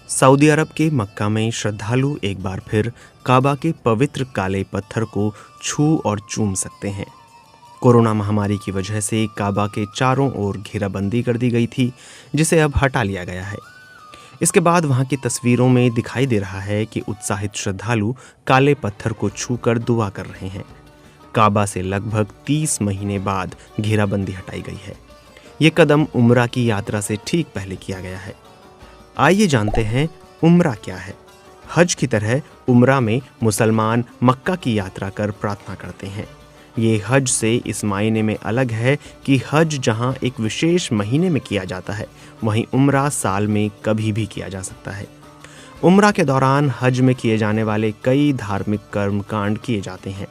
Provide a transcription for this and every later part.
Saudi अरब के मक्का में श्रद्धालु एक बार फिर काबा के पवित्र काले पत्थर को छू और चूम सकते हैं। कोरोना महामारी की वजह से काबा के चारों ओर घेराबंदी कर दी गई थी, जिसे अब हटा लिया गया है। इसके बाद वहां की तस्वीरों में दिखाई दे रहा है कि उत्साहित श्रद्धालु काले पत्थर को छूकर दुआ कर रहे हैं। काबा से लगभग 30 महीने बाद घेराबंदी हटाई गई है। ये कदम उम्रा की यात्रा से ठीक पहले किया गया है। आइए जानते हैं उम्रा क्या है। हज की तरह उम्रा में मुसलमान मक्का की यात्रा कर प्रार्थना करते हैं। ये हज से इस मायने में अलग है कि हज जहां एक विशेष महीने में किया जाता है, वहीं उम्रा साल में कभी भी किया जा सकता है। उम्रा के दौरान हज में किए जाने वाले कई धार्मिक कर्मकांड किए जाते हैं।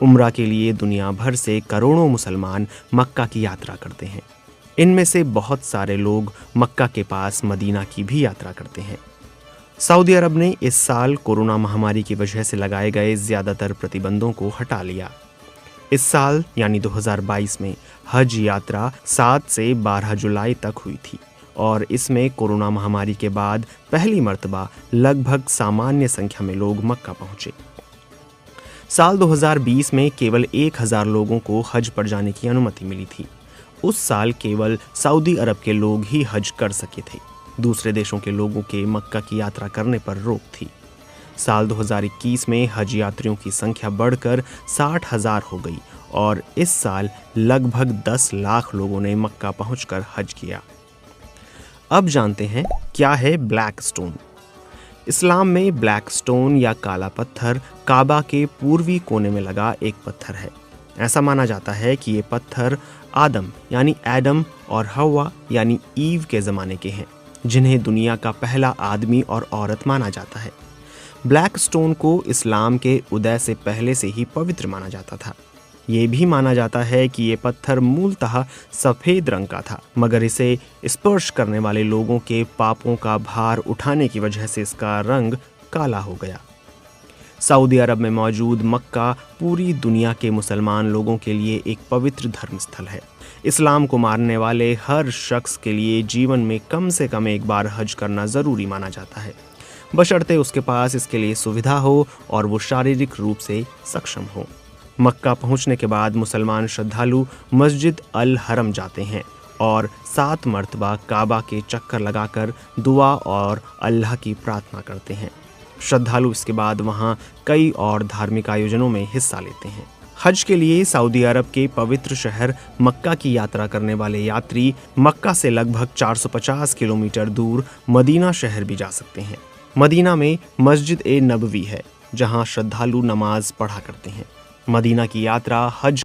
उम्रा के लिए दुनिया भर से करोड़ों मुसलमान मक्का की यात्रा करते हैं। इनमें से बहुत सारे लोग मक्का के पास मदीना की भी यात्रा करते हैं। सऊदी अरब ने इस साल कोरोना महामारी की वजह से लगाए गए ज्यादातर प्रतिबंधों को हटा लिया। इस साल यानी 2022 में हज यात्रा 7 से 12 जुलाई तक हुई थी और इसमें कोरोना महामारी के बाद पहली मर्तबा लगभग सामान्य संख्या में लोग मक्का पहुंचे। साल 2020 में केवल 1000 लोगों को हज पर जाने की अनुमति मिली थी। उस साल केवल सऊदी अरब के लोग ही हज कर सके थे। दूसरे देशों के लोगों के मक्का की यात्रा करने पर रोक थी। साल 2021 में हज यात्रियों की संख्या बढ़कर 60,000 हो गई और इस साल लगभग 10 लाख लोगों ने मक्का पहुंचकर हज किया। अब जानते हैं क्या है ब्लैक स्टोन। इस्लाम में ब्लैक स्टोन या काला पत्थर काबा के पूर्वी कोने में लगा एक पत्थर है। ऐसा माना जाता है कि ये पत्थर आदम यानी एडम और हवा यानी ईव के ज़माने के हैं, जिन्हें दुनिया का पहला आदमी और औरत माना जाता है। ब्लैक स्टोन को इस्लाम के उदय से पहले से ही पवित्र माना जाता था। ये भी माना जाता है कि ये पत्थर मूलतः सफ़ेद रंग का था, मगर इसे स्पर्श करने वाले लोगों के पापों का भार उठाने की वजह से इसका रंग काला हो गया। सऊदी अरब में मौजूद मक्का पूरी दुनिया के मुसलमान लोगों के लिए एक पवित्र धर्म स्थल है। इस्लाम को मानने वाले हर शख्स के लिए जीवन में कम से कम एक बार हज करना ज़रूरी माना जाता है, बशर्ते उसके पास इसके लिए सुविधा हो और वो शारीरिक रूप से सक्षम हो। मक्का पहुंचने के बाद मुसलमान श्रद्धालु मस्जिद अल हरम जाते हैं और 7 मर्तबा काबा के चक्कर लगाकर दुआ और अल्लाह की प्रार्थना करते हैं। श्रद्धालु इसके बाद वहां कई और धार्मिक आयोजनों में हिस्सा लेते हैं। हज के लिए सऊदी अरब के पवित्र शहर मक्का की यात्रा करने वाले यात्री मक्का से लगभग 450 किलोमीटर दूर मदीना शहर भी जा सकते हैं। मदीना में मस्जिद ए नबवी है, जहां श्रद्धालु नमाज पढ़ा करते हैं। मदीना की यात्रा हज